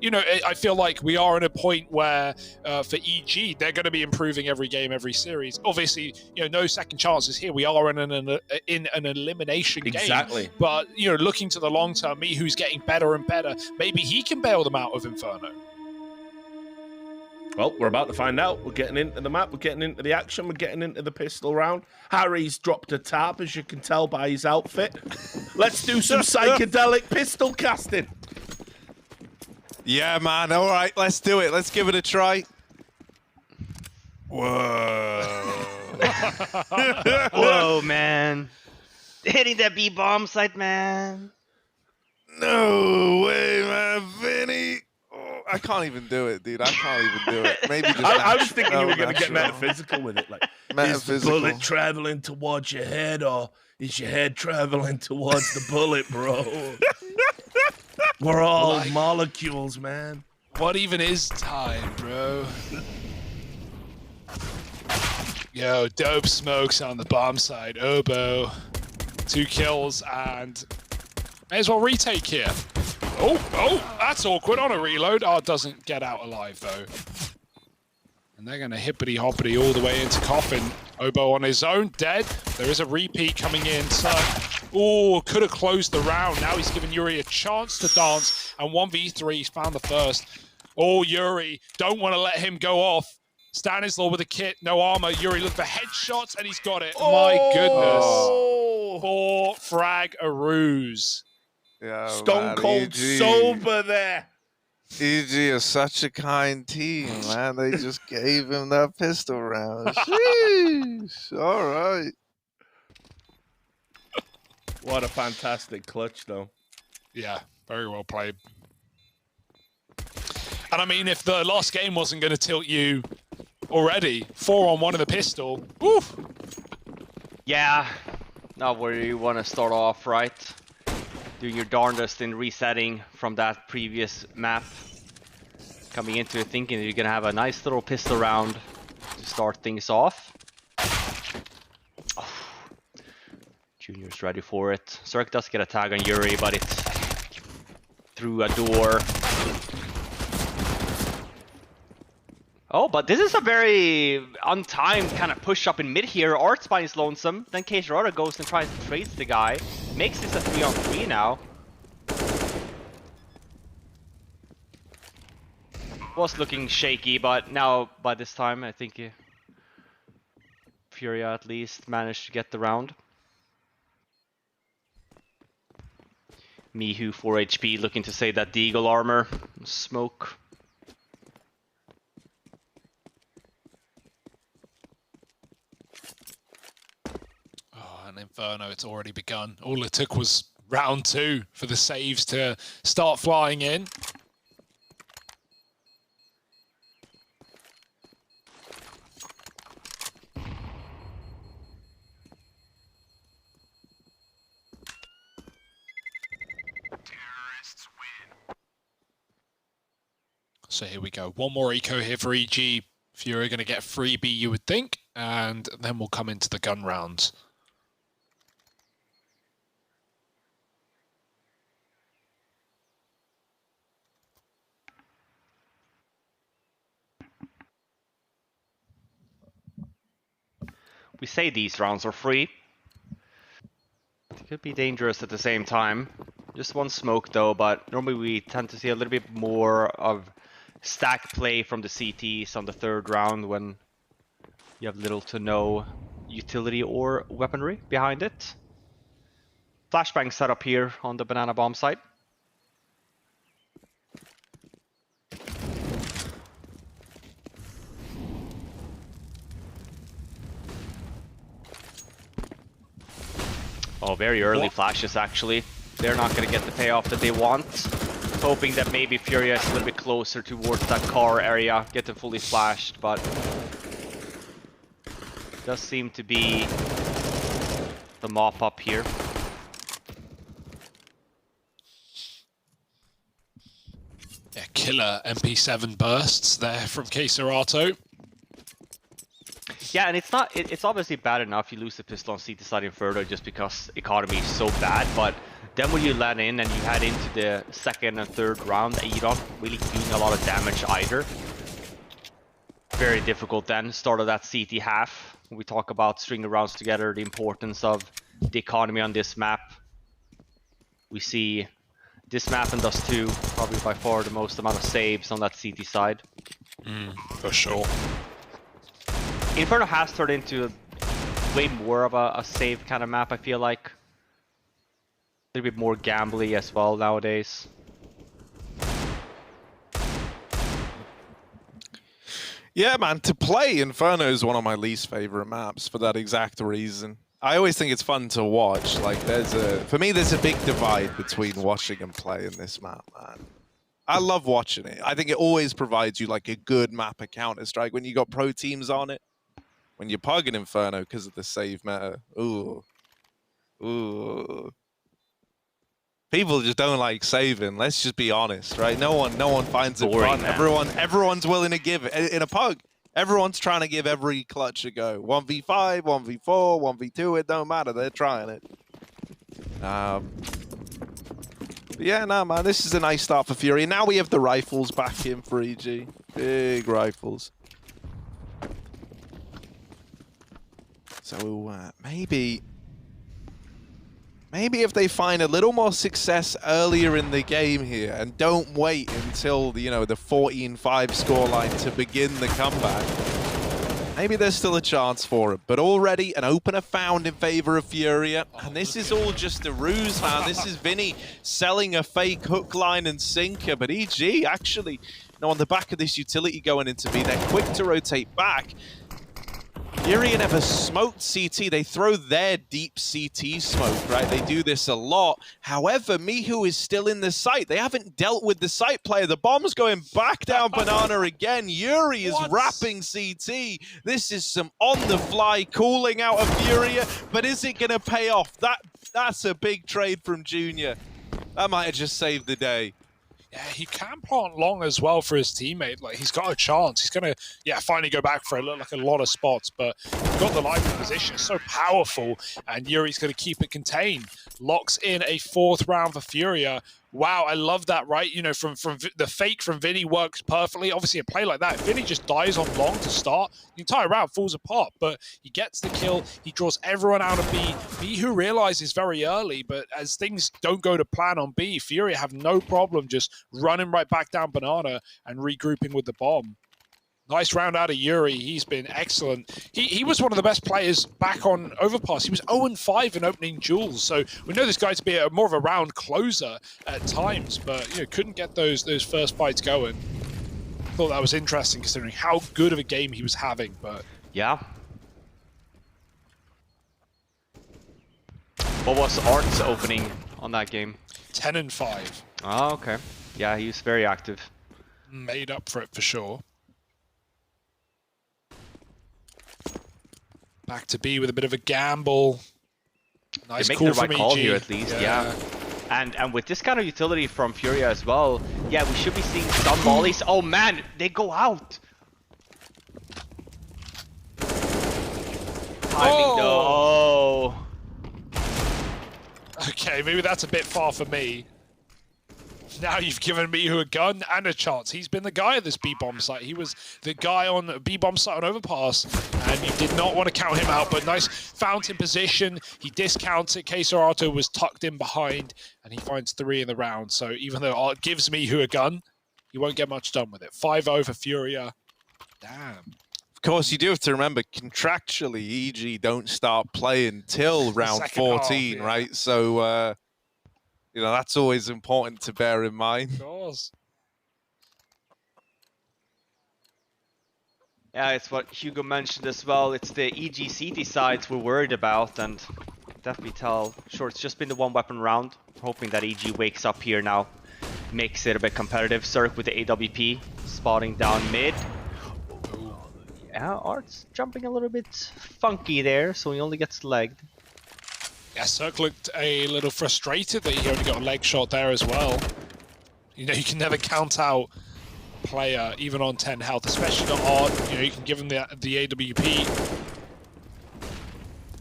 You know, I feel like we are at a point where for EG, they're going to be improving every game, every series. Obviously, you know, no second chances here. We are in an elimination game. But, you know, looking to the long term, me who's getting better and better, maybe he can bail them out of Inferno. Well, we're about to find out. We're getting into the map. We're getting into the action. We're getting into the pistol round. Harry's dropped a tab, as you can tell by his outfit. Let's do some psychedelic pistol casting. Yeah, man. All right, let's do it. Let's give it a try. Whoa. Whoa, man. Hitting that B bomb site, man. No way, man. Vinny. Oh, I can't even do it, dude. I can't even do it. Maybe just I was thinking you were going to get metaphysical with it. Like, metaphysical. Is the bullet traveling towards your head, or is your head traveling towards the bullet, bro? We're all like, molecules, man. What even is time, bro? Yo, dope smokes on the bomb side. Oboe. 2 kills and may as well retake here. Oh, that's awkward on a reload. Oh, it doesn't get out alive though. And they're gonna hippity hoppity all the way into Coffin. Oboe on his own, dead. There is a repeat coming in. So, oh, could have closed the round. Now he's given Yuri a chance to dance. And 1v3, he's found the first. Oh, Yuri, don't want to let him go off. Stanislaw with a kit, no armor. Yuri looking for headshots, and he's got it. Oh. My goodness. 4 frag-aroos. Yeah, Stone cold sober there. EG is such a kind team, man. They just gave him that pistol round. Sheesh. All right. What a fantastic clutch, though. Yeah, very well played. And I mean, if the last game wasn't going to tilt you already, 4-on-1 in the pistol, oof. Yeah, not where you want to start off, right? Doing your darndest in resetting from that previous map. Coming into it thinking that you're going to have a nice little pistol round to start things off. Oh. Junior's ready for it. Zerk does get a tag on Yuri, but it's through a door. Oh, but this is a very untimed kind of push up in mid here. Artspine is lonesome. Then K-Gerada goes and tries to trade the guy. Makes this a 3-on-3 now. Was looking shaky, but now by this time I think Furia at least managed to get the round. Mihu 4 HP looking to save that Deagle armor. Smoke. Inferno, it's already begun. All it took was round 2 for the saves to start flying in. Terrorists win. So here we go. One more eco here for EG. Fury going to get freebie, you would think, and then we'll come into the gun rounds. We say these rounds are free. It could be dangerous at the same time. Just one smoke though, but normally we tend to see a little bit more of stack play from the CTs on the 3rd round when you have little to no utility or weaponry behind it. Flashbang set up here on the banana bomb site. Oh, very early flashes actually. They're not going to get the payoff that they want. Hoping that maybe Furia is a little bit closer towards that car area, get them fully flashed, but does seem to be the mop up here. Yeah, killer MP7 bursts there from K-Serato. Yeah, and it's not. It's obviously bad enough you lose the pistol on CT side Inferno just because economy is so bad. But Then when you land in and you head into the second and third round, you don't really doing a lot of damage either. Very difficult then. Start of that CT half. When we talk about stringing rounds together, the importance of the economy on this map. We see this map and Dust 2 probably by far the most amount of saves on that CT side. For sure. Inferno has turned into way more of a save kind of map, I feel like. A little bit more gambly as well nowadays. Yeah, man, to play Inferno is one of my least favorite maps for that exact reason. I always think it's fun to watch. Like, for me, there's a big divide between watching and playing this map, man. I love watching it. I think it always provides you like a good map of Counter-Strike when you got pro teams on it. When you're pugging Inferno because of the save meta, ooh. People just don't like saving. Let's just be honest, right? No one finds it Boring, fun. man. Everyone's willing to give it in a pug. Everyone's trying to give every clutch a go. 1v5, 1v4, 1v2. It don't matter. They're trying it. But yeah, no, man. This is a nice start for FURIA. Now we have the rifles back in for EG. Big rifles. So maybe if they find a little more success earlier in the game here and don't wait until the 14-5 scoreline to begin the comeback, maybe there's still a chance for it. But already an opener found in favor of FURIA, and this is all just a ruse, man. This is Vinny selling a fake hook, line, and sinker. But EG actually, on the back of this utility going into B, they're quick to rotate back. FURIA never smoked CT. They throw their deep CT smoke, right? They do this a lot. However, Mihu is still in the site. They haven't dealt with the site player. The bomb's going back down Banana again. Yuri is wrapping CT. This is some on-the-fly calling out of FURIA, but is it going to pay off? That's a big trade from Junior. That might have just saved the day. Yeah, he can plant long as well for his teammate. Like, he's got a chance. He's gonna, finally go back for a lot of spots. But he's got the live position, so powerful, and Yuri's gonna keep it contained. Locks in a 4th round for FURIA. Wow, I love that, right? From the fake from Vinny works perfectly. Obviously, a play like that, if Vinny just dies on long to start, the entire round falls apart. But he gets the kill. He draws everyone out of B. B, who realizes very early, but as things don't go to plan on B, FURIA have no problem just running right back down Banana and regrouping with the bomb. Nice round out of Yuri. He's been excellent. He was one of the best players back on Overpass. He was 0-5 in opening duels, so we know this guy to be more of a round closer at times, but couldn't get those first fights going. Thought that was interesting considering how good of a game he was having, but yeah. What was Art's opening on that game? 10-5. Oh, okay. Yeah, he was very active. Made up for it for sure. Back to B with a bit of a gamble. Nice They're call making the from right call EG. here at least, yeah. And with this kind of utility from FURIA as well, yeah, we should be seeing some volleys. Oh man, they go out. Timing though. Okay, maybe that's a bit far for me. Now you've given Mihu a gun and a chance. He's been the guy at this B-bomb site. He was the guy on B-bomb site on Overpass, and you did not want to count him out, but nice fountain position. He discounts it. Quesarato was tucked in behind, and he finds 3 in the round. So even though Art gives Mihu a gun, he won't get much done with it. 5-0 for FURIA. Damn. Of course, you do have to remember, contractually, EG don't start playing till round 14, half, right? So, that's always important to bear in mind. Of course. Yeah, it's what Hugo mentioned as well. It's the EG CT sides we're worried about, and definitely tell. Sure, it's just been the 1-weapon round. Hoping that EG wakes up here now, makes it a bit competitive. Cirque with the AWP, spotting down mid. Yeah, Art's jumping a little bit funky there, so he only gets legged. Yeah, Cirque looked a little frustrated that he only got a leg shot there as well. You can never count out a player even on 10 health, especially not Art. You can give him the AWP.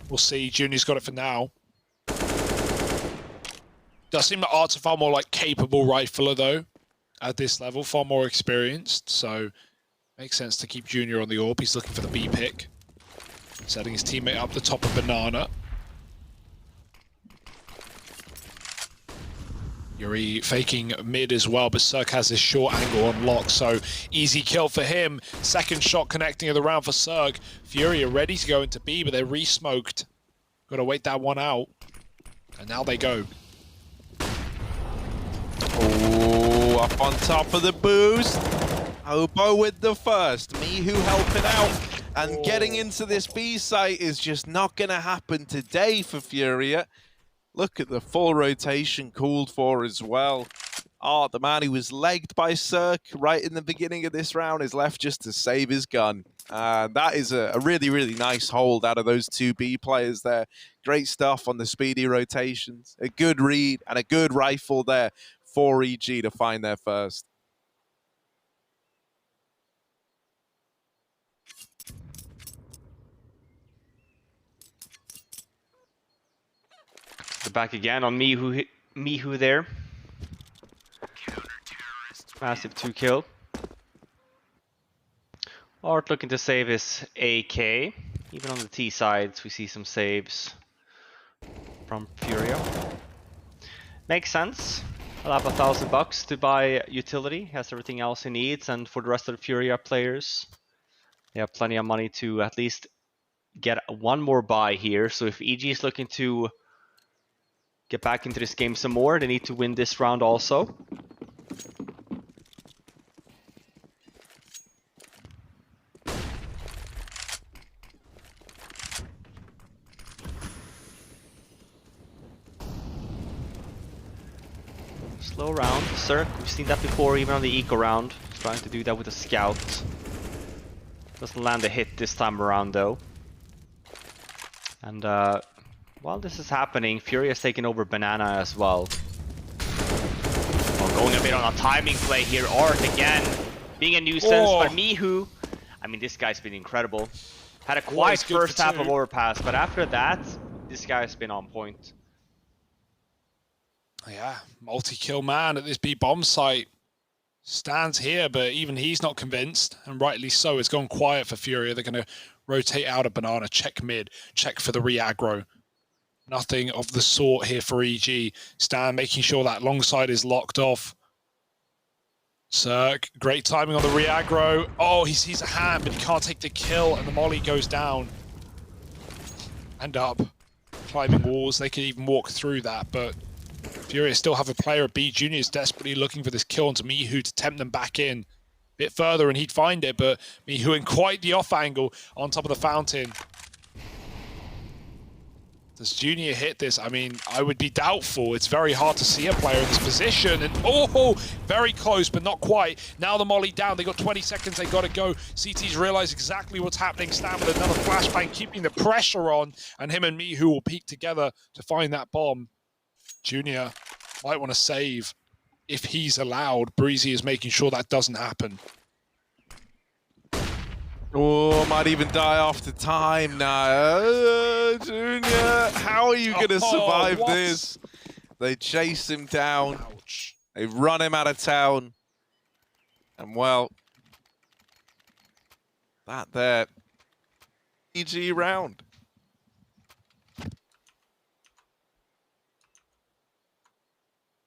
We'll see. Junior's got it for now. Does seem that Art's a far more like capable rifler though, at this level, far more experienced. So makes sense to keep Junior on the AWP. He's looking for the B pick, setting his teammate up the top of Banana. Yuri faking mid as well, but Cirque has his short angle on lock, so easy kill for him. Second shot connecting of the round for Cirque. Furia ready to go into B, but they're re-smoked. Gotta wait that one out. And now they go. Oh, up on top of the boost. Obo with the first. Mihu helping out. And getting into this B site is just not gonna happen today for Furia. Look at the full rotation called for as well. Oh, the man who was legged by Cirque right in the beginning of this round is left just to save his gun. That is a really, really nice hold out of those two B players there. Great stuff on the speedy rotations. A good read and a good rifle there for EG to find their first. Back again on Mihu there. Massive 2 kill. Art looking to save his AK. Even on the T sides, we see some saves from Furia. Makes sense. He'll have $1,000 to buy utility. He has everything else he needs, and for the rest of the Furia players, they have plenty of money to at least get one more buy here. So if EG is looking to get back into this game some more, they need to win this round also. Slow round. Cirque, we've seen that before, even on the eco round. Trying to do that with a scout. Doesn't land a hit this time around though. And while this is happening, Furia is taking over Banana as well. Oh, going a bit on a timing play here. Art again being a nuisance, but Mihu, I mean, this guy's been incredible. Had a quiet first half of overpass, but after that, this guy's been on point. Yeah, multi-kill man at this B bomb site. Stands here, but even he's not convinced, and rightly so. It's gone quiet for Furia. They're going to rotate out of Banana, check mid, check for the re-aggro. Nothing of the sort here for EG. Stan making sure that long side is locked off. Cirque, great timing on the re-aggro. Oh, he sees a hand, but he can't take the kill, and the molly goes down. And up. Climbing walls, they could even walk through that, but Furia still have a player at B. Junior is desperately looking for this kill onto Mihu to tempt them back in. A bit further and he'd find it, but Mihu in quite the off angle on top of the fountain. Does Junior hit this? I mean, I would be doubtful. It's very hard to see a player in this position. And oh, very close, but not quite. Now the molly down. They got 20 seconds. They got to go. CT's realized exactly what's happening. Stan with another flashbang, keeping the pressure on. And him and Mihu will peek together to find that bomb. Junior might want to save if he's allowed. Breezy is making sure that doesn't happen. Oh, might even die after time now. Junior, how are you going to survive this? They chase him down. Ouch. They run him out of town. And well, that there. EG round.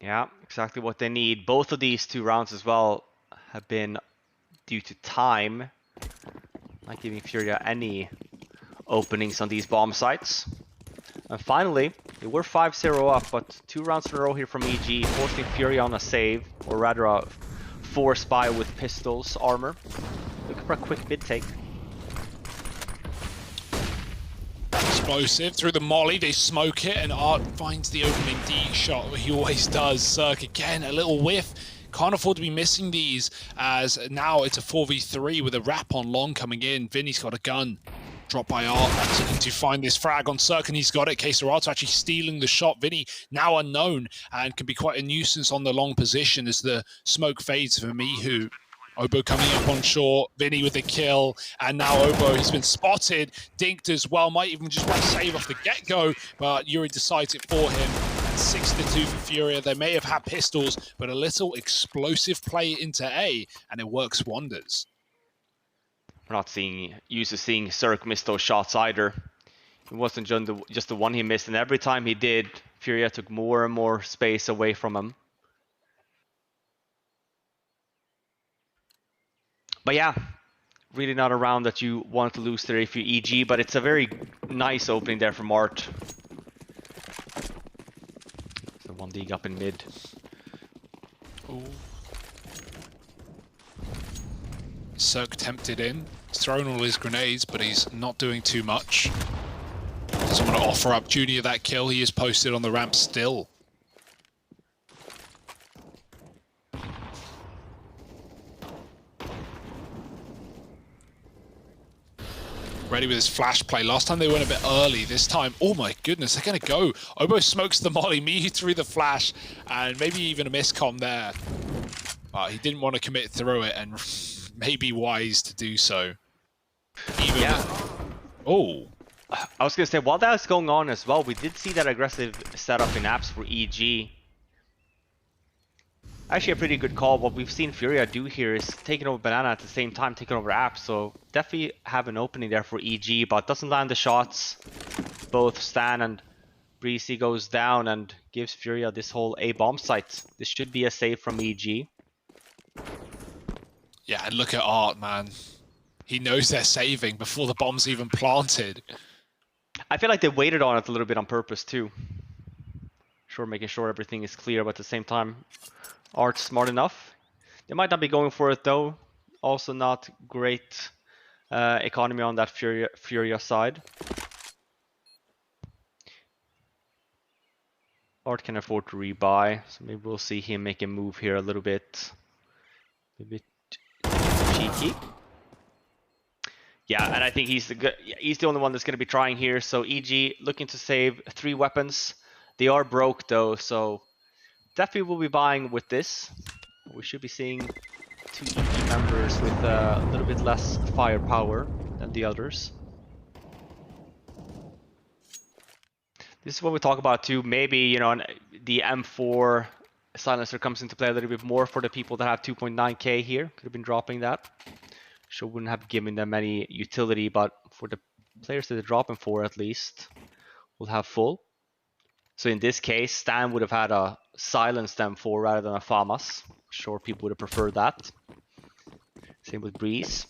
Yeah, exactly what they need. Both of these two rounds as well have been due to time. Not giving Furia any openings on these bomb sites. And finally, they were 5-0 up, but 2 rounds in a row here from EG, forcing Furia on a save, or rather a force buy with pistols armor. Looking for a quick mid take. Explosive through the molly, they smoke it, and Art finds the opening D shot. He always does. Cirque again, a little whiff. Can't afford to be missing these, as now it's a 4v3 with a wrap on long coming in. Vinny's got a gun. Dropped by Art, looking to find this frag on Cirque, and he's got it. Kaser Art's actually stealing the shot. Vinny now unknown, and can be quite a nuisance on the long position as the smoke fades for Mihu. Obo coming up on short, Vinny with the kill, and now Obo, he's been spotted, dinked as well, might even just want to save off the get-go, but Yuri decides it for him. It's 6-2 for Furia. They may have had pistols, but a little explosive play into A, and it works wonders. We're not used to seeing Cirque miss those shots either. It wasn't just the one he missed, and every time he did, Furia took more and more space away from him. But yeah, really not a round that you want to lose there if you EG, but it's a very nice opening there from Art. So one dig up in mid. Ooh. Cirque tempted in. He's thrown all his grenades, but he's not doing too much. Doesn't want to offer up Junior that kill. He is posted on the ramp still. Ready with his flash play. Last time they went a bit early. This time, oh my goodness, they're going to go. Obo smokes the molly, me through the flash, and maybe even a miscomm there. But he didn't want to commit through it, and maybe wise to do so. Even oh. I was going to say, while that was going on as well, we did see that aggressive setup in apps for EG. Actually a pretty good call. What we've seen Furia do here is taking over Banana at the same time, taking over apps. So definitely have an opening there for EG, but doesn't land the shots. Both Stan and Breezy goes down and gives Furia this whole A bomb site. This should be a save from EG. Yeah, and look at Art, man. He knows they're saving before the bomb's even planted. I feel like they waited on it a little bit on purpose too. Sure, making sure everything is clear, but at the same time, Art's smart enough. They might not be going for it though. Also not great economy on that Furia side. Art can afford to rebuy, so maybe we'll see him make a move here a little bit. A bit cheeky. Yeah, and I think he's the only one that's going to be trying here. So EG looking to save 3 weapons. They are broke though, so definitely will be buying with this. We should be seeing 2 EG members with a little bit less firepower than the others. This is what we talk about too. Maybe, you know, the M4 silencer comes into play a little bit more for the people that have 2.9k here. Could have been dropping that. Sure wouldn't have given them any utility, but for the players that they're dropping for at least, will have full. So in this case, Stan would have had a silenced M4 rather than a FAMAS. Sure, people would have preferred that. Same with Breeze.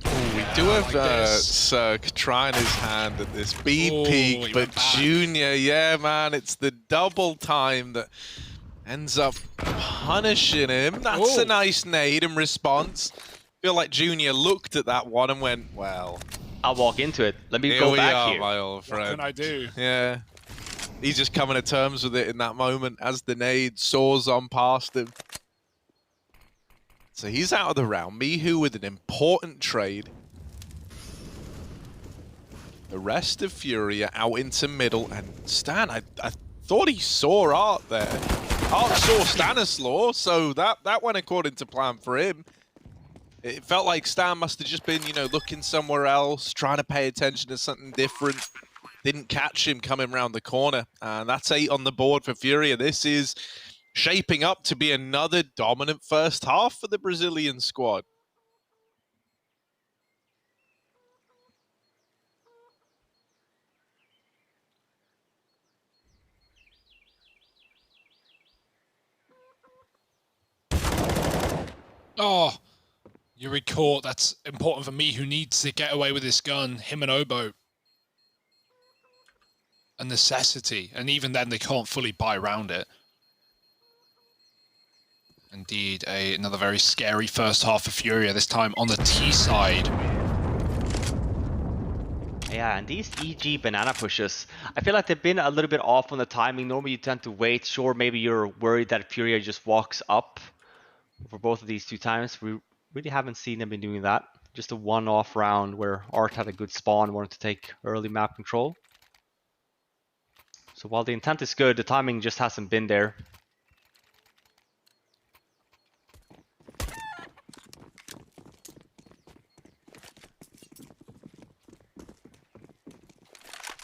We do have Cirque trying his hand at this B peak, but Junior, yeah, man, it's the double time that ends up punishing him. That's a nice nade in response. Feel like Junior looked at that one and went, well, I'll walk into it. Let me go back here. My old friend. What can I do? Yeah. He's just coming to terms with it in that moment as the nade soars on past him. So he's out of the round. Mihu with an important trade. The rest of Furia out into middle, and Stan, I thought he saw Art there. Art saw Stanislaw, so that went according to plan for him. It felt like Stan must have just been, you know, looking somewhere else, trying to pay attention to something different. Didn't catch him coming around the corner, and that's 8 on the board for Furia. This is shaping up to be another dominant first half for the Brazilian squad. Oh, Yuri caught. That's important for me, who needs to get away with this gun. Him and Obo. A necessity. And even then, they can't fully buy around it. Indeed, another very scary first half for Furia, this time on the T side. Yeah, and these EG banana pushes, I feel like they've been a little bit off on the timing. Normally you tend to wait. Sure, maybe you're worried that Furia just walks up. For both of these 2 times, we really haven't seen them been doing that. Just a one-off round where Art had a good spawn, wanted to take early map control. So while the intent is good, the timing just hasn't been there.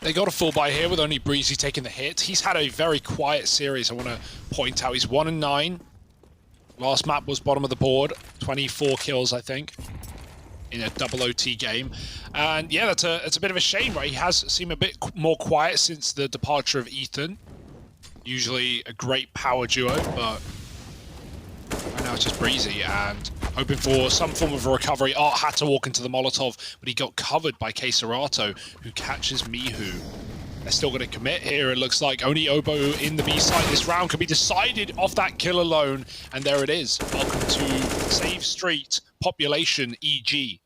They got a full buy here with only Breezy taking the hit. He's had a very quiet series. I want to point out he's 1-9. Last map was bottom of the board, 24 kills, I think, in a double OT game. And yeah, it's a bit of a shame, right? He has seemed a bit more quiet since the departure of Ethan. Usually a great power duo, but right now it's just Breezy and hoping for some form of a recovery. Art had to walk into the Molotov, but he got covered by Keserato, who catches Mihu. They're still going to commit here. It looks like only Obo in the B side. This round could be decided off that kill alone. And there it is. Welcome to Save Street, Population EG.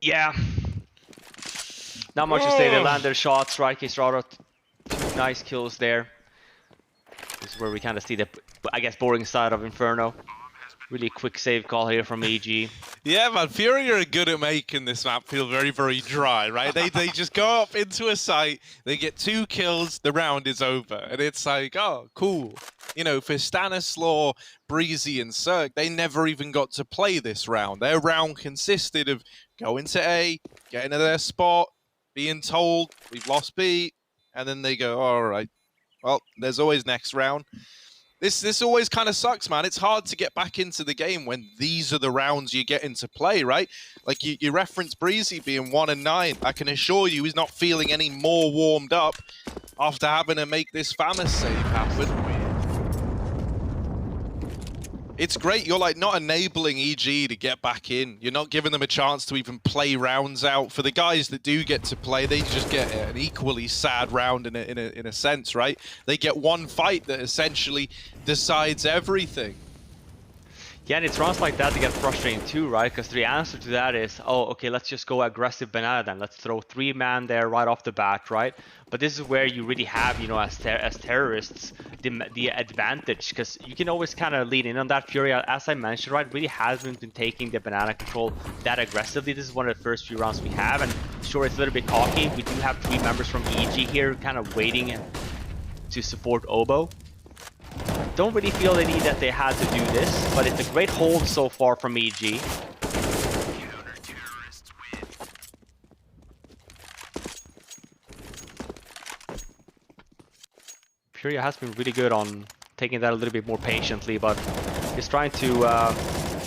Yeah. Not much to say. They land their shots, right? Keserato, 2 nice kills there. This is where we kind of see the, I guess, boring side of Inferno. Really quick save call here from EG. Yeah, man, FURIA are good at making this map feel very, very dry, right? They just go up into a site, they get 2 kills, the round is over. And it's like, oh, cool. You know, for Stanislaw, Breezy, and Cirque, they never even got to play this round. Their round consisted of going to A, getting to their spot, being told, we've lost B, and then they go, all right, well, there's always next round. This always kind of sucks, man. It's hard to get back into the game when these are the rounds you get into play, right? Like you reference Breezy being 1-9. I can assure you he's not feeling any more warmed up after having to make this famous save happen. It's great. You're like not enabling EG to get back in. You're not giving them a chance to even play rounds out. For the guys that do get to play, they just get an equally sad round in a sense, right? They get one fight that essentially decides everything. Yeah, and it's rounds like that that get frustrating too, right? Because the answer to that is, oh, okay, let's just go aggressive banana then. Let's throw 3-man there right off the bat, right? But this is where you really have, you know, as terrorists, the advantage, because you can always kind of lean in on that. FURIA, as I mentioned, right, really hasn't been taking the banana control that aggressively. This is one of the first few rounds we have, and sure, it's a little bit cocky. We do have 3 members from EG here kind of waiting to support Obo. Don't really feel the need that they had to do this, but it's a great hold so far from EG. FURIA has been really good on taking that a little bit more patiently, but he's trying to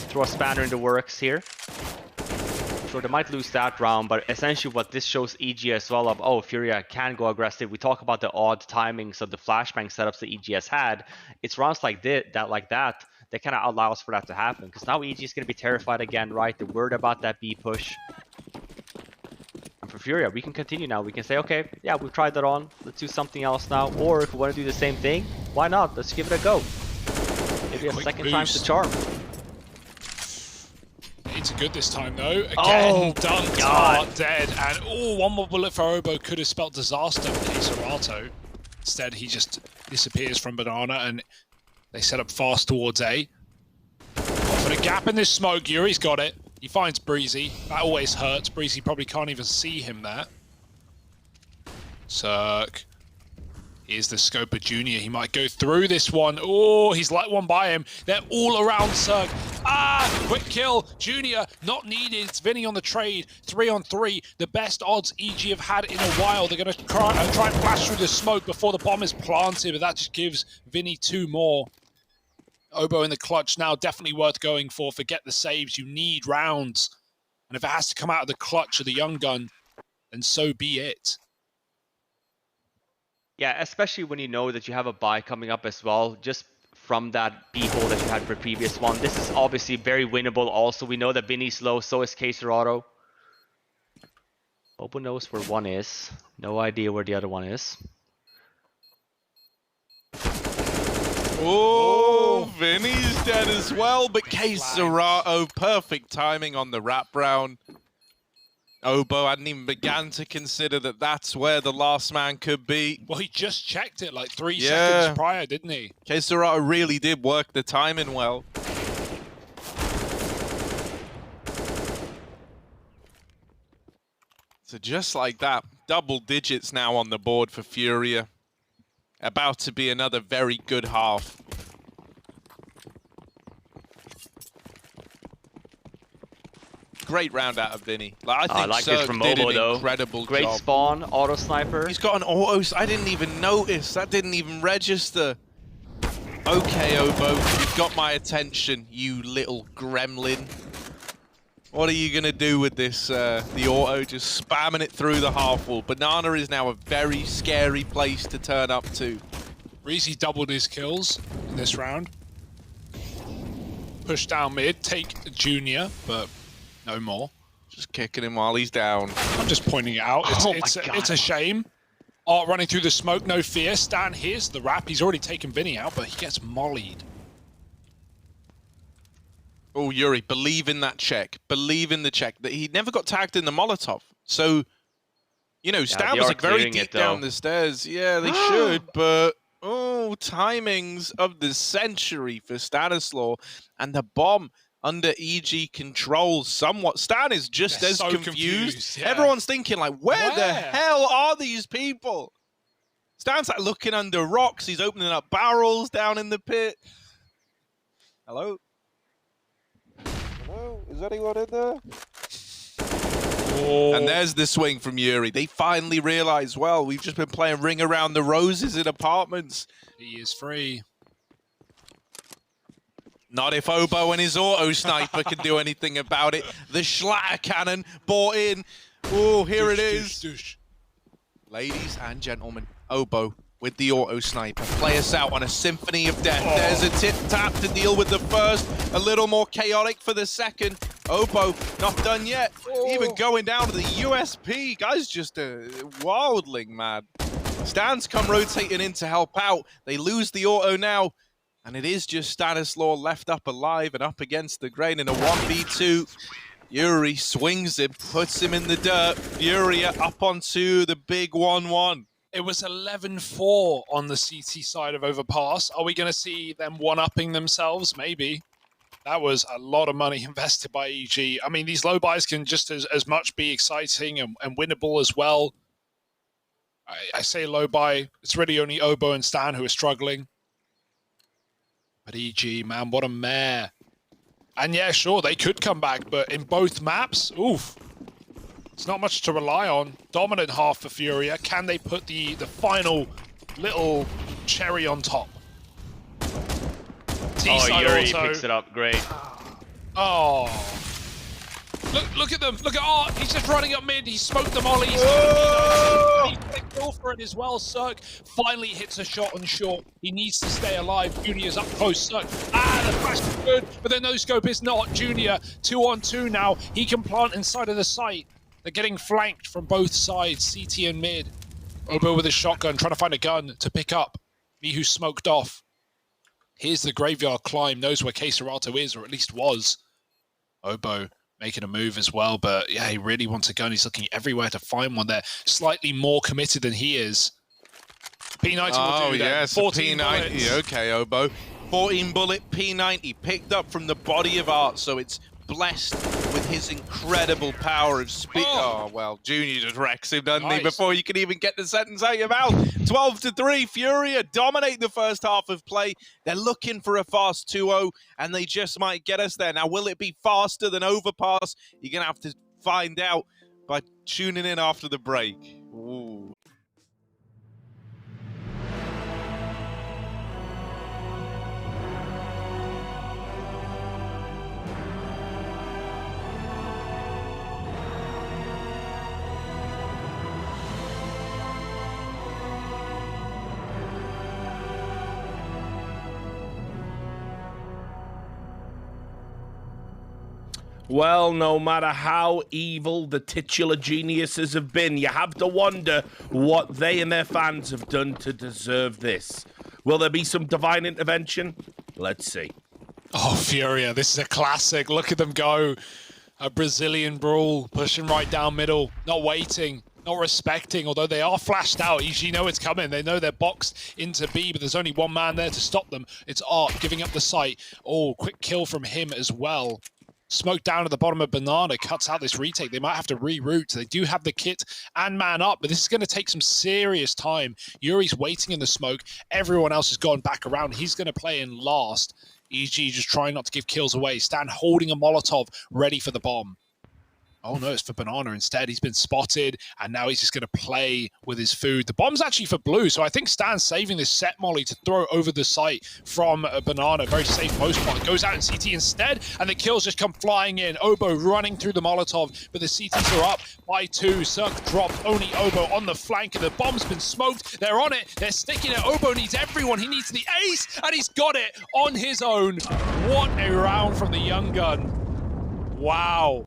throw a spanner in the works here. Sure, they might lose that round, but essentially what this shows EG as well of, oh, FURIA can go aggressive. We talk about the odd timings of the flashbang setups that EG has had. It's rounds like that kind of allows for that to happen, because now EG is going to be terrified again, right? They're worried about that B push. And for FURIA, we can continue now. We can say, okay, yeah, we've tried that on. Let's do something else now. Or if we want to do the same thing, why not? Let's give it a go. Maybe a second time's the charm. It's good this time though. Again, dunked, Art dead, and one more bullet for Obo could have spelled disaster for Keserato. Instead, he just disappears from Banana, and they set up fast towards A. Offered a gap in this smoke. Yuri's got it. He finds Breezy. That always hurts. Breezy probably can't even see him there. Cirque. Here's the Scoper Junior. He might go through this one. Oh, he's let one by him. They're all around Cirque. Quick kill. Junior, not needed. It's Vinny on the trade. 3-on-3. The best odds EG have had in a while. They're going to try and blast through the smoke before the bomb is planted, but that just gives Vinny 2 more. Obo in the clutch now, definitely worth going for. Forget the saves. You need rounds. And if it has to come out of the clutch of the young gun, then so be it. Yeah, especially when you know that you have a buy coming up as well, just from that B hole that you had for the previous one. This is obviously very winnable also. We know that Vinny's low, so is Keserato. Obo knows where one is. No idea where the other one is. Oh, Vinny's dead as well, but Keserato, perfect timing on the wrap round. Obo hadn't even began to consider that that's where the last man could be. Well, he just checked it like 3 seconds prior, didn't he? Keserato really did work the timing well. So just like that, double digits now on the board for FURIA. About to be another very good half. great round out of Vinny. Like, I I think like this Cirque from did Obo, an though. incredible Great job. spawn, auto sniper. He's got an auto. I didn't even notice. That didn't even register. Okay, Obo, you've got my attention, you little gremlin. What are you gonna do with this? The auto just spamming it through the half wall. Banana is now a very scary place to turn up to. Reezy doubled his kills in this round. Push down mid, take Junior, but no more. Just kicking him while he's down. I'm just pointing it out. It's a shame. Art running through the smoke, no fear. Stan hears the wrap. He's already taken Vinny out, but he gets mollied. Oh, Yuri, believe in that check. Believe in the check. That he never got tagged in the Molotov. So, you know, Stan was like very deep down the stairs. Yeah, they should, but oh, timings of the century for Stanislaw, and the bomb under EG control somewhat. Stan is just as so confused. yeah. Everyone's thinking like, where the hell are these people? Stan's like looking under rocks. He's opening up barrels down in the pit. Hello? Hello? Is anyone in there? Oh. And there's the swing from Yuri. They finally realize, well, we've just been playing Ring Around the Roses in apartments. He is free. Not if Obo and his auto sniper can do anything about it. The Schlatter cannon bought in. Oh, here it is. Douche. Ladies and gentlemen, Obo with the auto sniper. Play us out on a symphony of death. There's a tip-tap to deal with the first. A little more chaotic for the second. Obo not done yet. Even going down to the USP. Guy's just a wildling, man. Stan's come rotating in to help out. They lose the auto now. And it is just Stanislaw left up alive and up against the grain in a 1v2. Yuri swings him, puts him in the dirt. FURIA up onto the big 1-1. It was 11-4 on the CT side of Overpass. Are we going to see them one-upping themselves? Maybe. That was a lot of money invested by EG. I mean, these low buys can just as much be exciting and winnable as well. I say low buy. It's really only Obo and Stan who are struggling. But EG, man, what a mare. And yeah, sure, they could come back, but in both maps, oof. It's not much to rely on. Dominant half for FURIA. Can they put the final little cherry on top? Oh, Yuri picks it up. Great. Oh. Look at them. Look at Art. He's just running up mid. He smoked the molly. He's going to kill for it as well. Cirque finally hits a shot on short. He needs to stay alive. Junior's up close. Cirque. The flash is good, but the no-scope is not. Junior, 2-on-2 now. He can plant inside of the site. They're getting flanked from both sides, CT and mid. Obo with his shotgun, trying to find a gun to pick up. Mihu smoked off. Here's the graveyard climb. Knows where Keserato is, or at least was. Obo making a move as well, but yeah, he really wants a gun. He's looking everywhere to find one. They're slightly more committed than he is. P90 will do that. Yes, 14 P90. bullets. Okay, Obo. 14 bullet P90 picked up from the body of Art, so it's blessed with his incredible power of speed. Oh, well, Junior just wrecks him, doesn't he, before you can even get the sentence out of your mouth. 12-3, FURIA dominate the first half of play. They're looking for a fast 2-0, and they just might get us there. Now, will it be faster than Overpass? You're going to have to find out by tuning in after the break. Ooh. Well, no matter how evil the titular geniuses have been, you have to wonder what they and their fans have done to deserve this. Will there be some divine intervention? Let's see. Oh, FURIA, this is a classic. Look at them go. A Brazilian brawl, pushing right down middle, not waiting, not respecting, although they are flashed out. EG know it's coming. They know they're boxed into B, but there's only one man there to stop them. It's Art giving up the site. Oh, quick kill from him as well. Smoke down at the bottom of Banana, cuts out this retake. They might have to reroute. They do have the kit and man up, but this is going to take some serious time. Yuri's waiting in the smoke. Everyone else has gone back around. He's going to play in last. EG just trying not to give kills away. Stan holding a Molotov, ready for the bomb. Oh no, it's for Banana instead. He's been spotted, and now he's just going to play with his food. The bomb's actually for Blue, so I think Stan's saving this set molly to throw over the site from Banana. Very safe post point. Goes out in CT instead, and the kills just come flying in. Obo running through the Molotov, but the CTs are up by 2. Cirque dropped, only Obo on the flank, and the bomb's been smoked. They're on it, they're sticking it. Obo needs everyone. He needs the ace, and he's got it on his own. What a round from the young gun. Wow.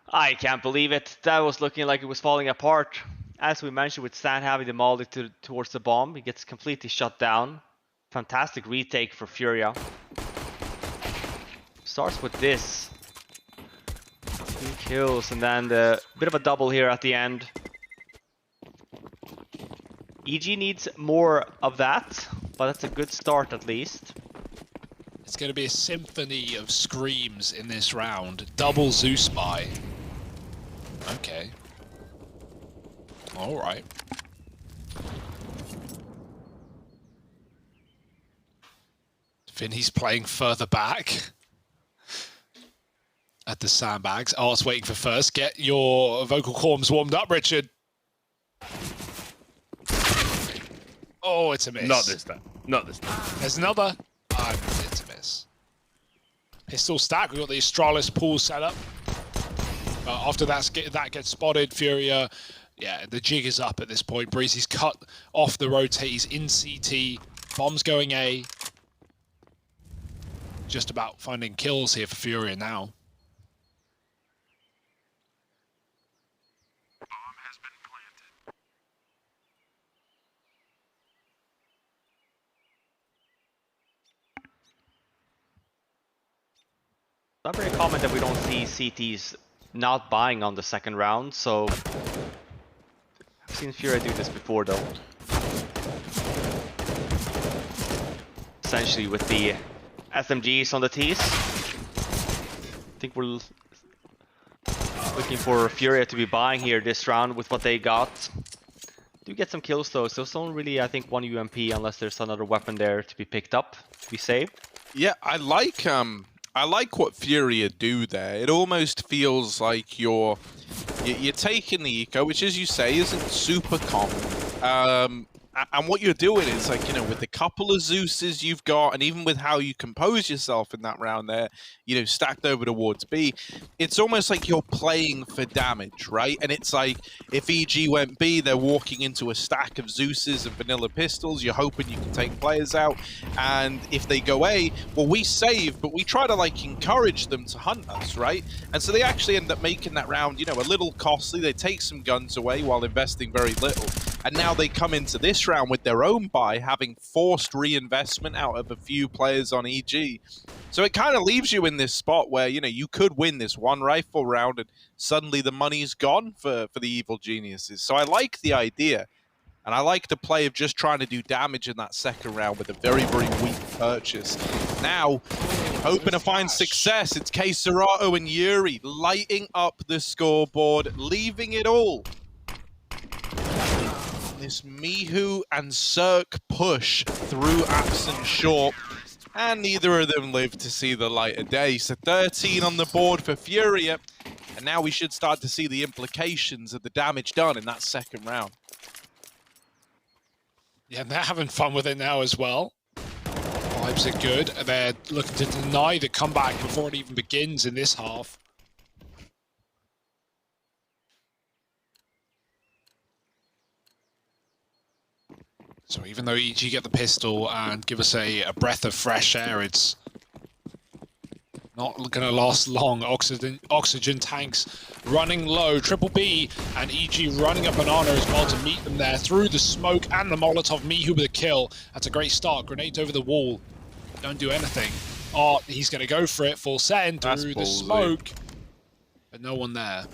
I can't believe it. That was looking like it was falling apart. As we mentioned, with Stan having the molly towards the bomb, he gets completely shut down. Fantastic retake for FURIA. Starts with this. 2 kills and then the bit of a double here at the end. EG needs more of that, but that's a good start at least. It's going to be a symphony of screams in this round. Double Zeus buy. Okay. All right. Vinny's playing further back at the sandbags. Oh, it's waiting for first. Get your vocal cords warmed up, Richard. Oh, it's a miss. Not this time. Not this time. There's another. It's a miss. Pistol stack. We've got the Astralis pool set up. After that gets spotted, FURIA, yeah, the jig is up at this point. Breezy's cut off the rotate. He's in CT. Bomb's going A. Just about finding kills here for FURIA now. Not very common that we don't see CTs not buying on the second round, so I've seen FURIA do this before though. Essentially with the SMGs on the Ts. I think we're looking for FURIA to be buying here this round with what they got. Do get some kills though, so it's only really, I think, 1 UMP unless there's another weapon there to be picked up, to be saved. Yeah, I like what FURIA do there. It almost feels like you're taking the eco, which, as you say, isn't super common. And what you're doing is, like, you know, with the couple of Zeuses you've got, and even with how you compose yourself in that round there, you know, stacked over towards B, it's almost like you're playing for damage, right? And it's like, if EG went B, they're walking into a stack of Zeuses and vanilla pistols. You're hoping you can take players out. And if they go A, well, we save, but we try to, like, encourage them to hunt us, right? And so they actually end up making that round, you know, a little costly. They take some guns away while investing very little. And now they come into this round with their own buy, having forced reinvestment out of a few players on EG. So it kind of leaves you in this spot where, you know, you could win this one rifle round and suddenly the money's gone for the evil geniuses. So I like the idea. And I like the play of just trying to do damage in that second round with a very, very weak purchase. Now, hoping to find success. It's K-Serato and Yuri lighting up the scoreboard, leaving it all. This Mihu and Cirque push through Absent Short, and neither of them live to see the light of day. So 13 on the board for FURIA, and now we should start to see the implications of the damage done in that second round. Yeah, they're having fun with it now as well. Vibes are good. They're looking to deny the comeback before it even begins in this half. So even though EG get the pistol and give us a breath of fresh air, it's not going to last long. Oxygen tanks running low. Triple B and EG running up Banana as well to meet them there through the smoke and the Molotov. Mihu with a kill. That's a great start. Grenades over the wall. Don't do anything. Oh, he's going to go for it. Full send through the smoke. But no one there.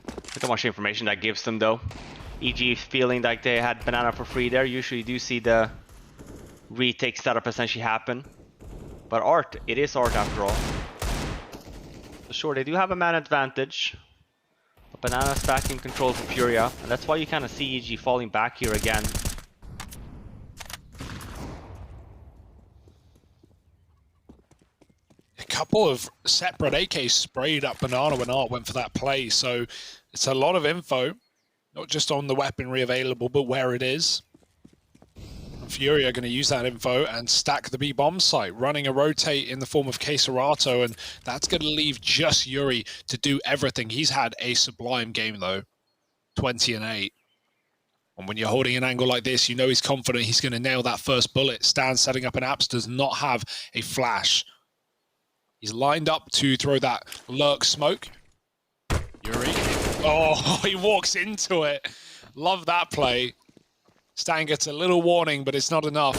Look how much information that gives them though. EG feeling like they had Banana for free there. Usually you do see the retake setup essentially happen. But art, it is art after all. So sure, they do have a man advantage. But Banana's back in control for FURIA. And that's why you kind of see EG falling back here again. A couple couple of separate AKs sprayed up Banana when Art went for that play. So it's a lot of info, not just on the weaponry available, but where it is. Furia are going to use that info and stack the B bomb site, running a rotate in the form of Queserato, and that's going to leave just Yuri to do everything. He's had a sublime game though, 20 and 8. And when you're holding an angle like this, you know he's confident he's going to nail that first bullet. Stan setting up an apps, does not have a flash. He's lined up to throw that lurk smoke. Yuri. Oh, he walks into it. Love that play. Stan gets a little warning, but it's not enough.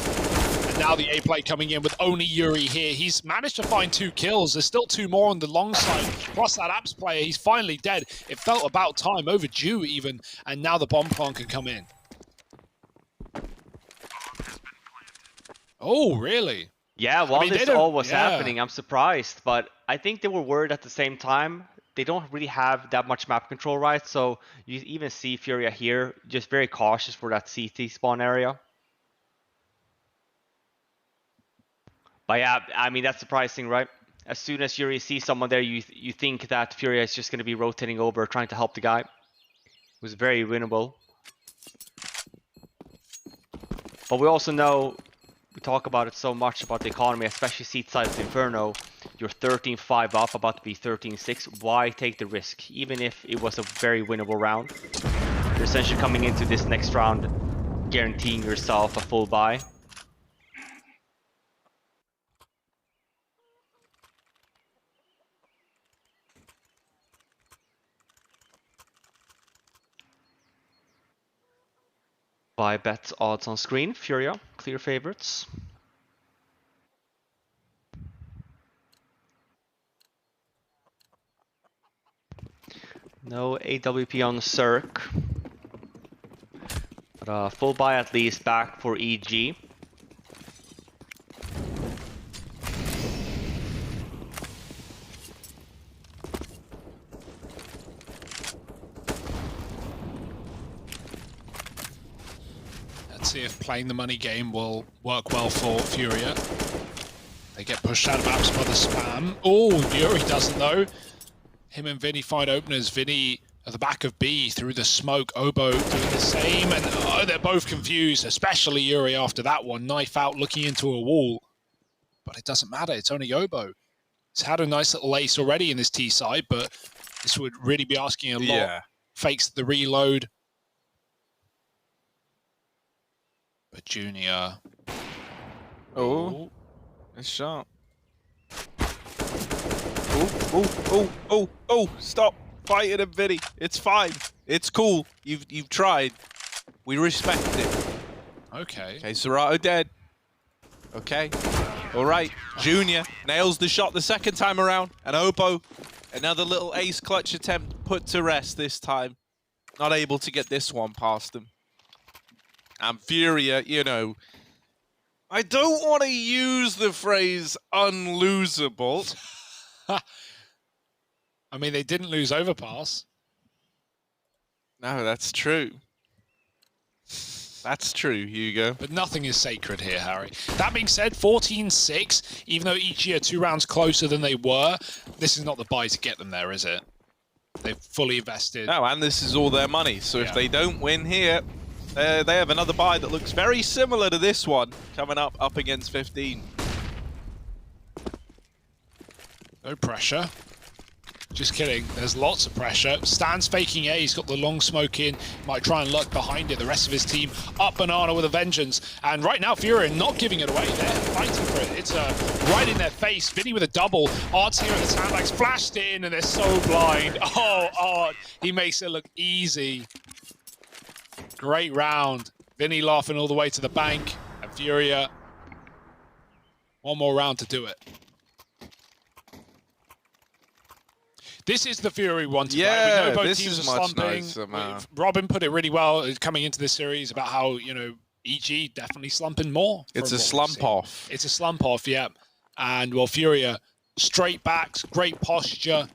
And now the A play coming in with only Yuri here. He's managed to find 2 kills. There's still 2 more on the long side. Plus that apps player, he's finally dead. It felt about time, overdue even. And now the bomb plant can come in. Oh, really? Yeah, while this all was happening, I'm surprised. But I think they were worried at the same time. They don't really have that much map control, right? So you even see Furia here, just very cautious for that CT spawn area. But yeah, I mean, that's surprising, right? As soon as Yuri sees someone there, you think that Furia is just going to be rotating over, trying to help the guy. It was very winnable. But we also know, we talk about it so much about the economy, especially seat side of Inferno. You're 13-5 up, about to be 13-6. Why take the risk? Even if it was a very winnable round. You're essentially coming into this next round guaranteeing yourself a full buy. Buy bet odds on screen. Furia, clear favorites. No AWP on Cirque. But full buy at least back for EG. Let's see if playing the money game will work well for Furia. They get pushed out of apps by the spam. Oh, Yuri doesn't though. Him and Vinny find openers. Vinny at the back of B through the smoke. Obo doing the same, and oh, they're both confused, especially Yuri after that one. Knife out, looking into a wall. But it doesn't matter, it's only Obo. He's had a nice little ace already in this T side, but this would really be asking a lot. Yeah. Fakes the reload. But Junior. Oh, nice shot. Oh, stop fighting him, Vinny. It's fine. It's cool. You've tried. We respect it. Okay. Okay, Serato dead. Okay. All right. Junior nails the shot the second time around. And Obo, another little ace clutch attempt put to rest this time. Not able to get this one past him. And Furia, you know, I don't want to use the phrase unlosable. I mean, they didn't lose overpass. No, that's true. That's true, Hugo. But nothing is sacred here, Harry. That being said, 14-6, even though each year 2 rounds closer than they were, this is not the buy to get them there, is it? They've fully invested. No, and this is all their money. So if they don't win here, they have another buy that looks very similar to this one coming up against 15. No pressure. Just kidding. There's lots of pressure. Stan's faking A. He's got the long smoke in. Might try and lurk behind it. The rest of his team up Banana with a vengeance. And right now, Furia not giving it away. They're fighting for it. It's right in their face. Vinny with a double. Art's here in the sandbags. Flashed in, and they're so blind. Oh, Art. He makes it look easy. Great round. Vinny laughing all the way to the bank. And Furia, one more round to do it. This is the Fury we want to play. We know both teams are slumping. Nicer, Robin put it really well coming into this series about how, you know, EG definitely slumping more. It's a slump off. It's a slump off, yeah. And, well, Furia, straight backs, great posture.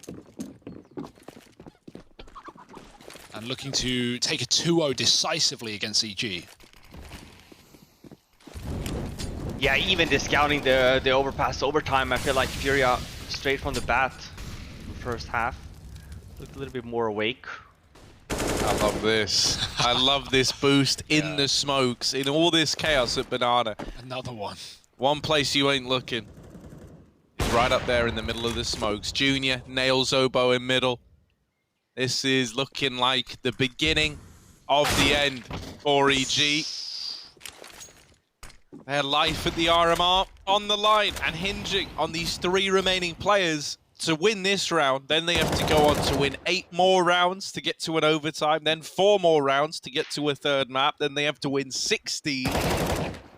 And looking to take a 2-0 decisively against EG. Yeah, even discounting the overpass overtime, I feel like Furia straight from the bat, the first half. Looked a little bit more awake. I love this. I love this boost in the smokes, in all this chaos at Banana. Another one. One place you ain't looking. It's right up there in the middle of the smokes. Junior nails Oboe in middle. This is looking like the beginning of the end for EG. Their life at the RMR on the line and hinging on these 3 remaining players to win this round. Then they have to go on to win 8 more rounds to get to an overtime, then 4 more rounds to get to a 3rd map. Then they have to win 16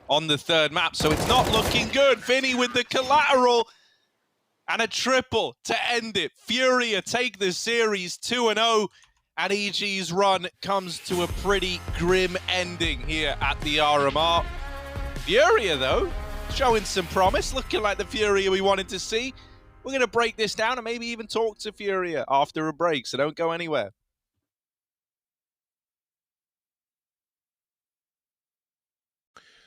on the 3rd map. So it's not looking good. Vinny with the collateral and a triple to end it. FURIA take the series 2-0, and EG's run comes to a pretty grim ending here at the RMR. FURIA, though, showing some promise, looking like the FURIA we wanted to see. We're going to break this down and maybe even talk to FURIA after a break, so don't go anywhere.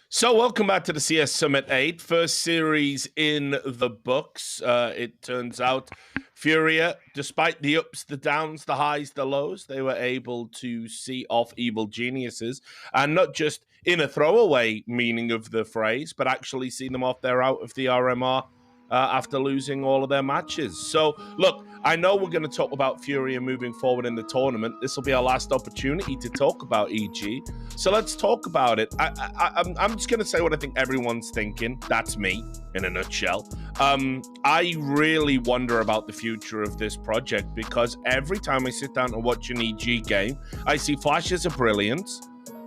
So welcome back to the CS Summit 8, first series in the books. It turns out FURIA, despite the ups, the downs, the highs, the lows, they were able to see off Evil Geniuses, and not just in a throwaway meaning of the phrase, but actually see them off there out of the RMR after losing all of their matches. So, look, I know we're going to talk about FURIA moving forward in the tournament. This will be our last opportunity to talk about EG. So let's talk about it. I'm just going to say what I think everyone's thinking. That's me, in a nutshell. I really wonder about the future of this project, because every time I sit down and watch an EG game, I see flashes of brilliance.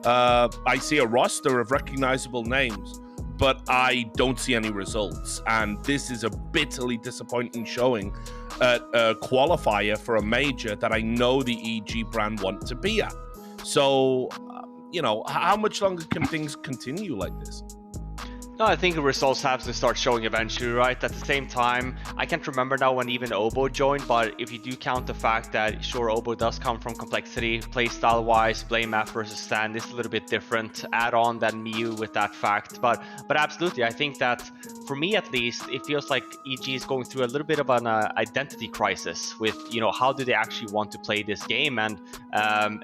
I see a roster of recognizable names, but I don't see any results. And this is a bitterly disappointing showing at a qualifier for a major that I know the EG brand want to be at. So, you know, how much longer can things continue like this? No, I think the results have to start showing eventually, right? At the same time, I can't remember now when even Oboe joined, but if you do count the fact that, sure, Oboe does come from complexity, playstyle-wise, play map versus stand is a little bit different, add on than Miu with that fact. But absolutely, I think that, for me at least, it feels like EG is going through a little bit of an identity crisis with, you know, how do they actually want to play this game? And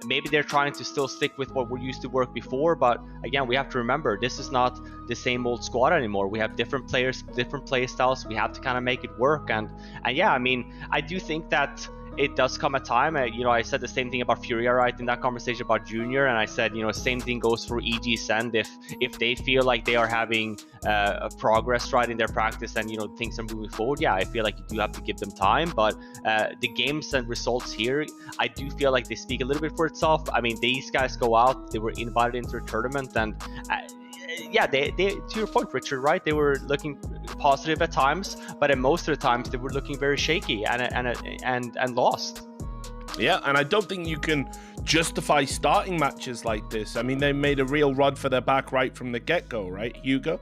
maybe they're trying to still stick with what we used to work before, but again, we have to remember, this is not the same old squad anymore. We have different players, different play styles. We have to kind of make it work. And yeah, I mean, I do think that it does come a time. You know, I said the same thing about FURIA, right, in that conversation about Junior, and I said, you know, same thing goes for EG Send. If they feel like they are having a progress, right, in their practice, and, you know, things are moving forward, yeah, I feel like you do have to give them time. But the games and results here, I do feel like they speak a little bit for itself. I mean, these guys go out, they were invited into a tournament, and yeah, they to your point, Richard, right? They were looking positive at times, but at most of the times they were looking very shaky and lost. Yeah, and I don't think you can justify starting matches like this. I mean, they made a real run for their back right from the get-go, right, Hugo?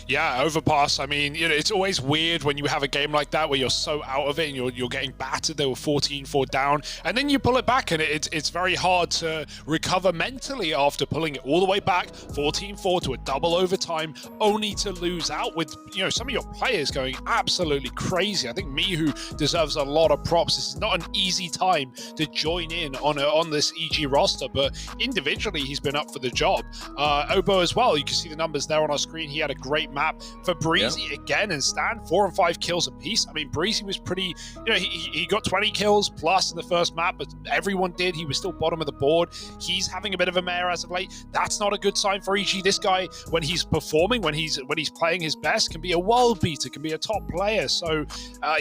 Yeah, overpass. I mean, you know, it's always weird when you have a game like that where you're so out of it and you're getting battered. They were 14-4 down, and then you pull it back, and it's very hard to recover mentally after pulling it all the way back, 14-4 to a double overtime, only to lose out with, you know, some of your players going absolutely crazy. I think Mihu deserves a lot of props. This is not an easy time to join in on this EG roster, but individually he's been up for the job. Oboe as well. You can see the numbers there on our screen. He had a great map. For Breezy again and Stan, 4 and 5 kills apiece. I mean, Breezy was pretty, you know, he got 20 kills plus in the first map, but everyone did. He was still bottom of the board. He's having a bit of a mare as of late. That's not a good sign for EG. This guy, when he's performing, when he's playing his best, can be a world beater, can be a top player. So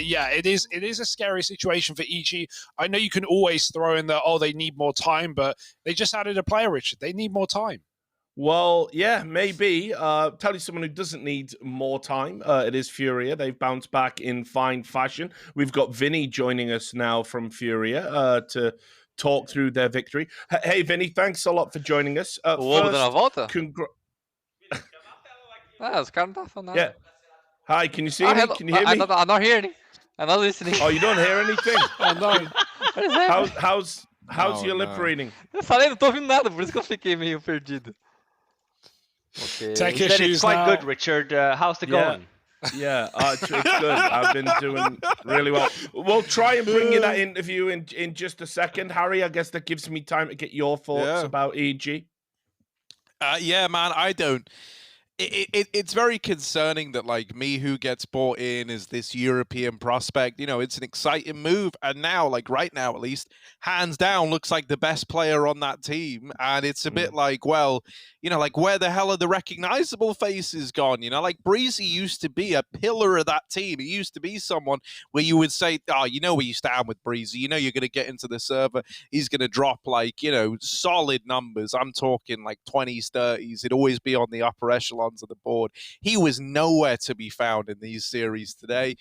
yeah, it is a scary situation for EG. I know you can always throw in the, oh, they need more time, but they just added a player, Richard. They need more time. Well, yeah, maybe. Tell you someone who doesn't need more time. It is FURIA. They've bounced back in fine fashion. We've got Vinny joining us now from FURIA to talk through their victory. Hey, Vinny, thanks a lot for joining us. Yeah. Hi, can you see me? Can you hear me? I'm not hearing. I'm not listening. Oh, you don't hear anything? Oh, no. How's your lip reading? Eu falei, não tô ouvindo nada, por isso que eu fiquei meio perdido. Okay. Tech It's issues quite now. good, Richard. How's it going? Yeah, it's good. I've been doing really well. We'll try and bring you that interview in just a second. Harry, I guess that gives me time to get your thoughts Yeah. about EG. Yeah, man, I don't. It's very concerning that like me who gets bought in as this European prospect, you know, it's an exciting move, and now like right now at least, hands down looks like the best player on that team, and it's a bit like, well, you know, like where the hell are the recognizable faces gone? You know, like Breezy used to be a pillar of that team. He used to be someone where you would say, oh, you know where you stand with Breezy, you know you're going to get into the server, he's going to drop like, you know, solid numbers. I'm talking like 20s, 30s. It'd always be on the upper echelon of the board. He was nowhere to be found in these series today.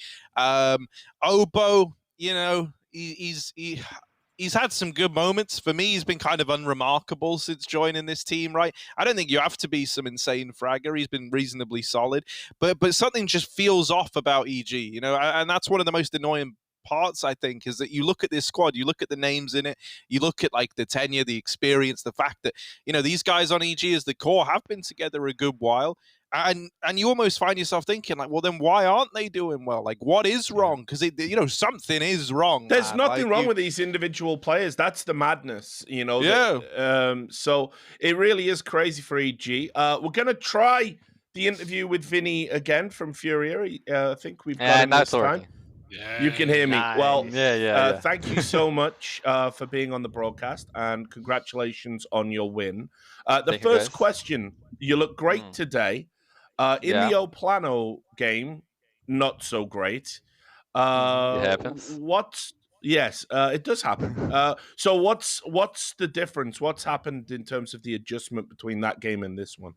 Obo, you know, he's had some good moments. For me, he's been kind of unremarkable since joining this team, right? I don't think you have to be some insane fragger. He's been reasonably solid, but something just feels off about EG, you know, and that's one of the most annoying parts, I think, is that you look at this squad, you look at the names in it, you look at like the tenure, the experience, the fact that, you know, these guys on EG as the core have been together a good while. And you almost find yourself thinking like, well, then why aren't they doing well? Like, what is wrong? Because you know, something is wrong. There's man. nothing like, wrong with these individual players. That's the madness, you know. Yeah. So it really is crazy for EG. We're gonna try the interview with Vinny again from FURIA. I think we've got Yeah, him now this it's time. working. Yeah. You can hear me. Well, Nice. Yeah. thank you so much for being on the broadcast, and congratulations on your win. The Thank you, first guys. question: you look great today. In Yeah. the Oplano game, not so great. It happens. What's Yes, it does happen. So what's the difference? What's happened in terms of the adjustment between that game and this one?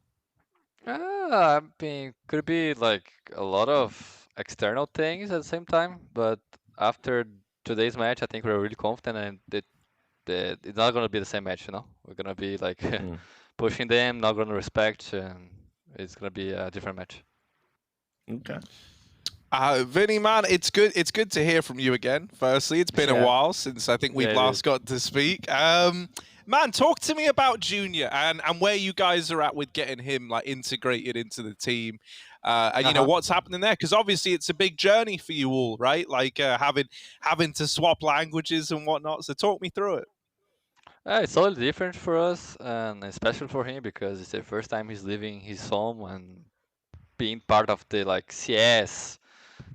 I mean, could be like a lot of external things at the same time, but after today's match, I think we're really confident, and it's not gonna be the same match, you know. We're gonna be like pushing them, not gonna respect, and it's gonna be a different match. Okay. Vinny, man, it's good. It's good to hear from you again. Firstly, it's been a Yeah. while since I think we've Yeah, it last is. got to speak. Man, talk to me about Junior and where you guys are at with getting him like integrated into the team, and you know what's happening there, because obviously it's a big journey for you all, right? Like having to swap languages and whatnot. So talk me through it. It's totally different for us, and especially for him because it's the first time he's leaving his home and being part of the like CS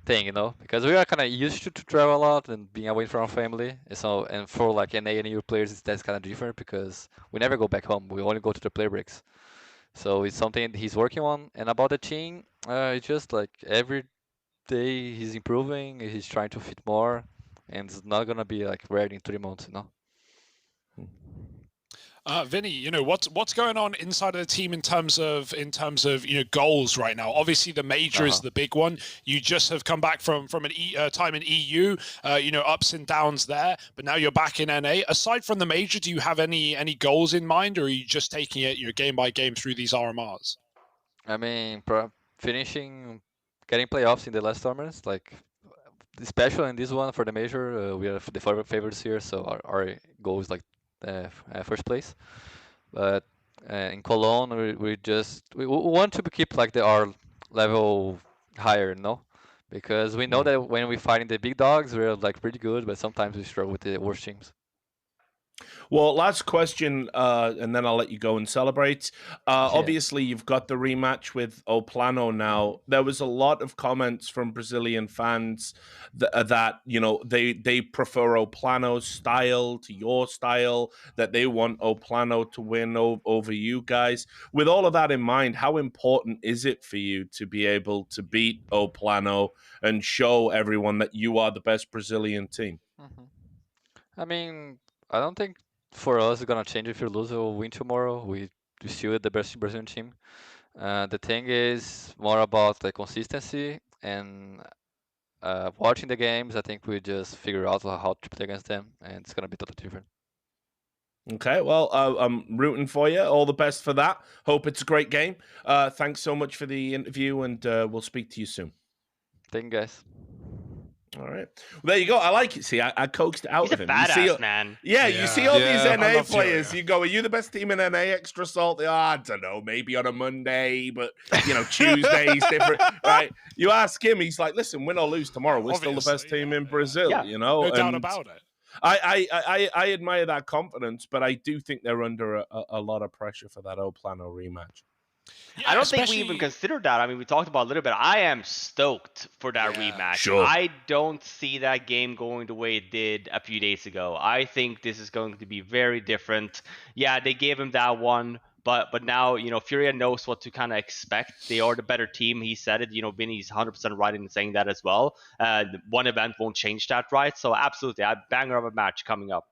thing, you know, because we are kind of used to travel a lot and being away from our family. And for like NA and EU players, that's kind of different because we never go back home. We only go to the play breaks. So it's something he's working on. And about the team, it's just like every day he's improving. He's trying to fit more, and it's not gonna be like ready in 3 months, you know. Vinny, you know what's going on inside of the team in terms of you know goals right now. Obviously, the major is the big one. You just have come back from an time in EU, you know, ups and downs there, but now you're back in NA. Aside from the major, do you have any goals in mind, or are you just taking it, you know, game by game through these RMRs? I mean, finishing, getting playoffs in the last tournaments, like especially in this one for the major, we are the favorites here, so our goal is like first place. But in Cologne, we want to keep like our level higher, no? Because we know that when we fighting the big dogs, we're like pretty good, but sometimes we struggle with the worst teams. Well, last question, and then I'll let you go and celebrate. Obviously, you've got the rematch with Oplano now. There was a lot of comments from Brazilian fans that you know they prefer Oplano's style to your style, that they want Oplano to win over you guys. With all of that in mind, how important is it for you to be able to beat Oplano and show everyone that you are the best Brazilian team? I mean, I don't think for us it's gonna change if you lose or win tomorrow. We still the best Brazilian team. The thing is more about the consistency and watching the games. I think we just figure out how to play against them, and it's gonna be totally different. Okay, well, I'm rooting for you. All the best for that. Hope it's a great game. Thanks so much for the interview, and we'll speak to you soon. Thank you, guys. All right. Well, there you go. I like it. See, I coaxed it out He's of a him. badass, man. Yeah, you see all Yeah, these I NA love players. Furia. You go, are you the best team in NA? Extra salt? I don't know. Maybe on a Monday, but Tuesday's different, right? You ask him, he's like, listen, win or lose tomorrow, we're still the best Obviously, team yeah, in yeah. Brazil. Yeah. No doubt And about it. I admire that confidence, but I do think they're under a lot of pressure for that Plano rematch. Yeah, I don't think we especially- even considered that. I mean, we talked about it a little bit. I am stoked for that rematch. Sure. I don't see that game going the way it did a few days ago. I think this is going to be very different. Yeah, they gave him that one, but now, Furia knows what to kind of expect. They are the better team. He said it. Vinny's 100% right in saying that as well. One event won't change that, right? So absolutely, a banger of a match coming up.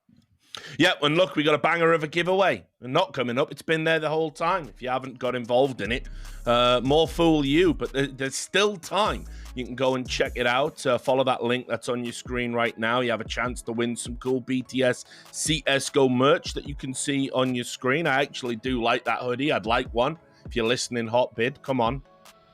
Yeah, and look, we got a banger of a giveaway. And not coming up. It's been there the whole time. If you haven't got involved in it, more fool you. But there's still time. You can go and check it out. Follow that link that's on your screen right now. You have a chance to win some cool BTS CSGO merch that you can see on your screen. I actually do like that hoodie. I'd like one. If you're listening, hot bid, come on.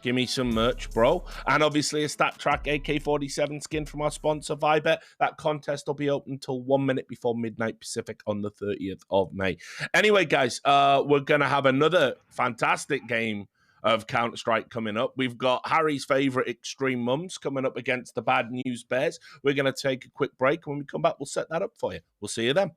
Give me some merch, bro. And obviously a Stat Track AK-47 skin from our sponsor, Vibet. That contest will be open until 1 minute before midnight Pacific on the 30th of May. Anyway, guys, we're going to have another fantastic game of Counter-Strike coming up. We've got Harry's favorite Extreme Mums coming up against the Bad News Bears. We're going to take a quick break. When we come back, we'll set that up for you. We'll see you then.